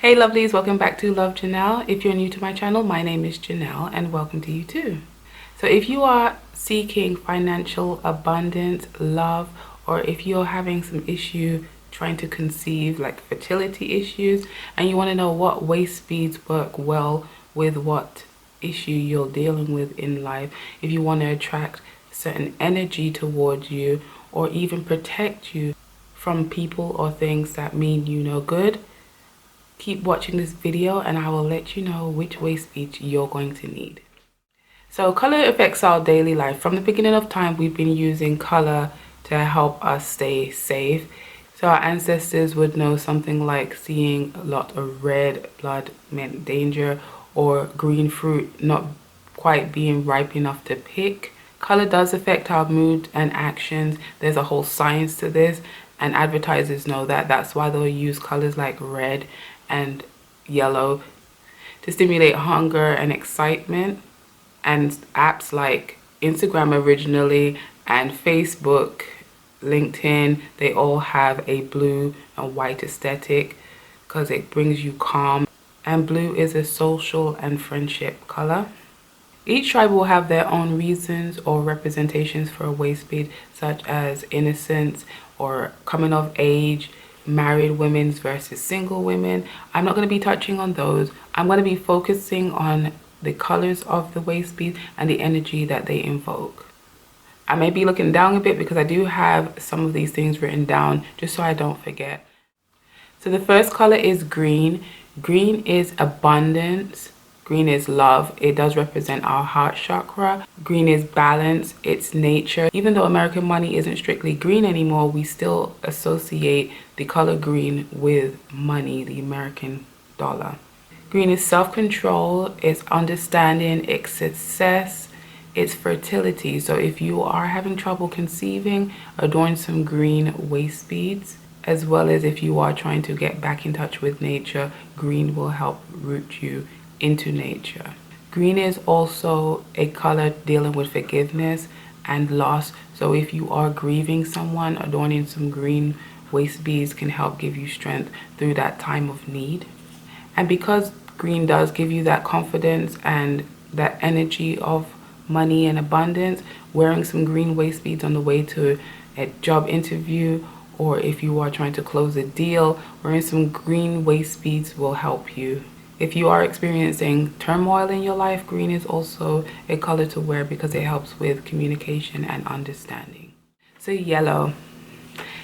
Hey lovelies, welcome back to Love Janelle. If you're new to my channel, my name is Janelle and welcome to you too. So if you are seeking financial abundance, love, or if you're having some issue trying to conceive, like fertility issues, and you want to know what waist beads work well with what issue you're dealing with in life, if you want to attract certain energy towards you or even protect you from people or things that mean you no good, keep watching this video and I will let you know which waist beads you're going to need. So color affects our daily life. From the beginning of time, we've been using color to help us stay safe. So our ancestors would know something like seeing a lot of red blood meant danger, or green fruit not quite being ripe enough to pick. Color does affect our mood and actions. There's a whole science to this, and advertisers know that. That's why they'll use colors like red and yellow to stimulate hunger and excitement. And apps like Instagram originally and Facebook, LinkedIn, they all have a blue and white aesthetic because it brings you calm. And blue is a social and friendship color. Each tribe will have their own reasons or representations for a waist bead, such as innocence or coming of age, married women versus single women. I'm not going to be touching on those. I'm going to be focusing on the colors of the waist bead and the energy that they invoke. I may be looking down a bit because I do have some of these things written down just so I don't forget. So the first color is green. Green is abundance. Green is love. It does represent our heart chakra. Green is balance. It's nature. Even though American money isn't strictly green anymore, we still associate the color green with money, the American dollar. Green is self-control. It's understanding. It's success. It's fertility. So if you are having trouble conceiving, adorn some green waist beads. As well as if you are trying to get back in touch with nature, green will help root you into nature. Green is also a color dealing with forgiveness and loss. So if you are grieving someone, adorning some green waist beads can help give you strength through that time of need. And because green does give you that confidence and that energy of money and abundance, wearing some green waist beads on the way to a job interview, or if you are trying to close a deal, wearing some green waist beads will help you. If you are experiencing turmoil in your life, green is also a color to wear because it helps with communication and understanding. So yellow.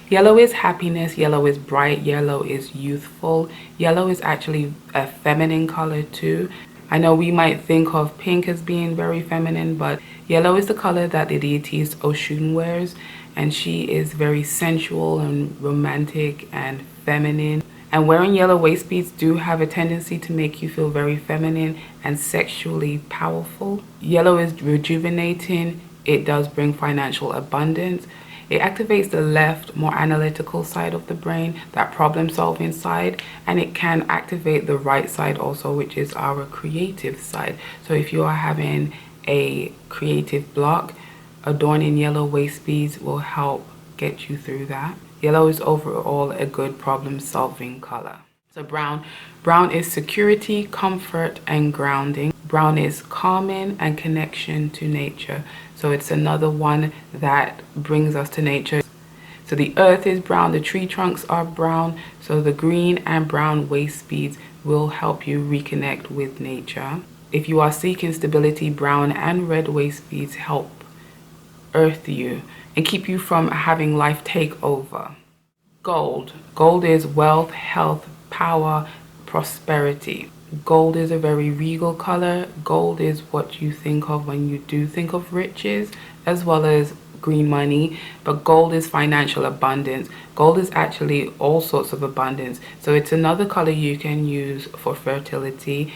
Yellow is happiness. Yellow is bright. Yellow is youthful. Yellow is actually a feminine color too. I know we might think of pink as being very feminine, but yellow is the color that the deities Oshun wears, and she is very sensual and romantic and feminine. And wearing yellow waist beads do have a tendency to make you feel very feminine and sexually powerful. Yellow is rejuvenating. It does bring financial abundance. It activates the left, more analytical side of the brain, that problem-solving side, and it can activate the right side also, which is our creative side. So if you are having a creative block, adorning yellow waist beads will help get you through that. Yellow is overall a good problem-solving color. So brown. Brown is security, comfort, and grounding. Brown is calming and connection to nature. So it's another one that brings us to nature. So the earth is brown, the tree trunks are brown. So the green and brown waist beads will help you reconnect with nature. If you are seeking stability, brown and red waist beads help earth you and keep you from having life take over. Gold. Gold is wealth, health, power, prosperity. Gold is a very regal color. Gold is what you think of when you do think of riches, as well as green money. But gold is financial abundance. Gold is actually all sorts of abundance. So it's another color you can use for fertility.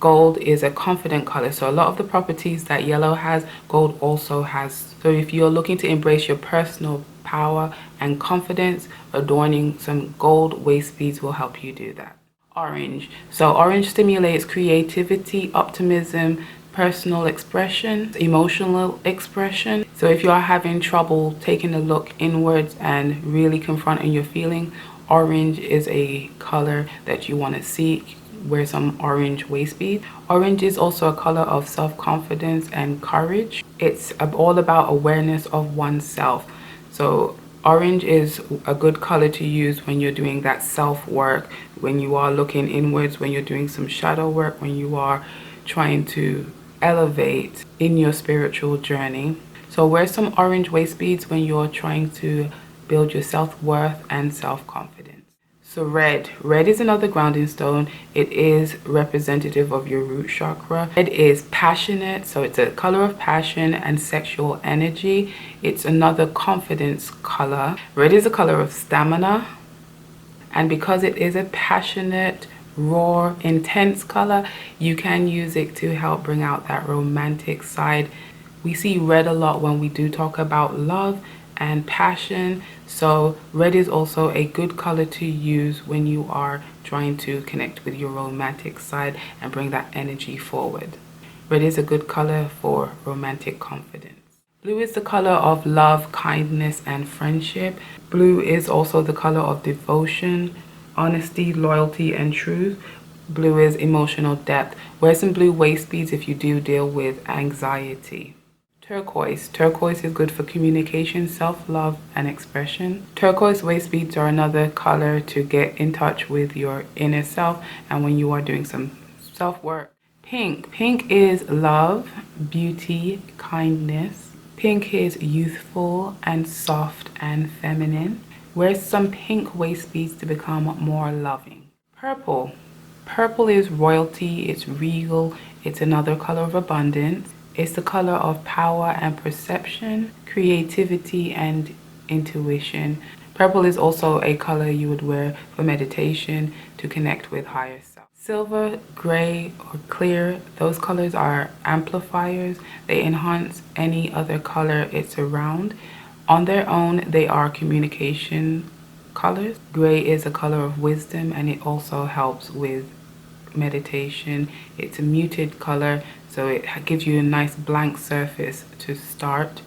Gold is a confident color. So a lot of the properties that yellow has, gold also has. So if you're looking to embrace your personal power and confidence, adorning some gold waist beads will help you do that. Orange. So orange stimulates creativity, optimism, personal expression, emotional expression. So if you are having trouble taking a look inwards and really confronting your feeling, orange is a color that you want to seek, wear some orange waist bead. Orange is also a color of self-confidence and courage. It's all about awareness of oneself. So orange is a good color to use when you're doing that self-work, when you are looking inwards, when you're doing some shadow work, when you are trying to elevate in your spiritual journey. So wear some orange waist beads when you're trying to build your self-worth and self-confidence. So red is another grounding stone. It is representative of your root chakra. Red is passionate, so it's a color of passion and sexual energy. It's another confidence color. Red is a color of stamina, and because it is a passionate, raw, intense color, you can use it to help bring out that romantic side. We see red a lot when we do talk about love and passion, so red is also a good color to use when you are trying to connect with your romantic side and bring that energy forward. Red is a good color for romantic confidence. Blue is the color of love, kindness, and friendship. Blue is also the color of devotion, honesty, loyalty, and truth. Blue is emotional depth. Wear some blue waist beads if you do deal with anxiety. Turquoise is good for communication, self-love, and expression. Turquoise waist beads are another color to get in touch with your inner self and when you are doing some self-work. Pink is love, beauty, kindness. Pink is youthful and soft and feminine. Wear some pink waist beads to become more loving. Purple is royalty, it's regal, it's another color of abundance. It's the color of power and perception, creativity and intuition. Purple is also a color you would wear for meditation to connect with higher self. Silver, gray, or clear, those colors are amplifiers. They enhance any other color it's around. On their own, they are communication colors. Gray is a color of wisdom and it also helps with meditation. It's a muted color, so it gives you a nice blank surface to start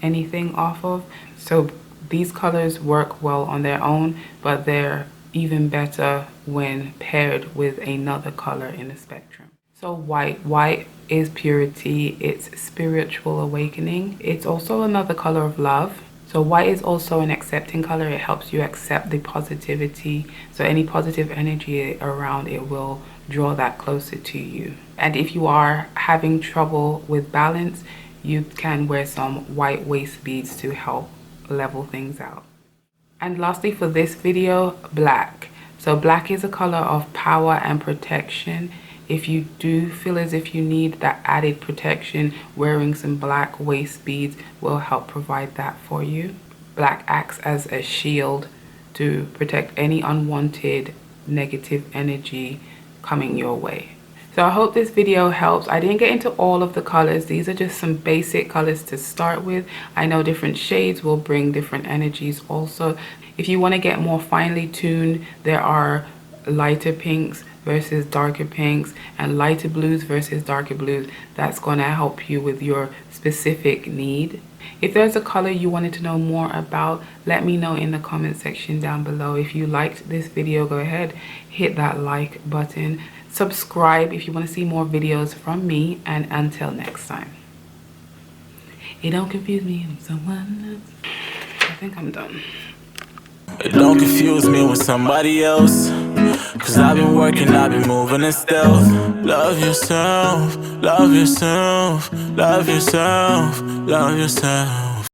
anything off of. So these colors work well on their own, but they're even better when paired with another color in the spectrum. So white is purity, it's spiritual awakening. It's also another color of love. So white is also an accepting color. It helps you accept the positivity. So any positive energy around it will draw that closer to you. And if you are having trouble with balance, you can wear some white waist beads to help level things out. And lastly for this video, black. So black is a color of power and protection. If you do feel as if you need that added protection, wearing some black waist beads will help provide that for you. Black acts as a shield to protect any unwanted negative energy coming your way. So I hope this video helps. I didn't get into all of the colors. These are just some basic colors to start with. I know different shades will bring different energies also. If you want to get more finely tuned, there are lighter pinks versus darker pinks and lighter blues versus darker blues. That's going to help you with your specific need. If there's a color you wanted to know more about, let me know in the comment section down below. If you liked this video, go ahead, hit that like button. Subscribe if you want to see more videos from me, and until next time. It don't confuse me with someone else. I think I'm done. It don't confuse me with somebody else, cause I've been working, I've been moving in stealth. Love yourself, love yourself, love yourself, love yourself.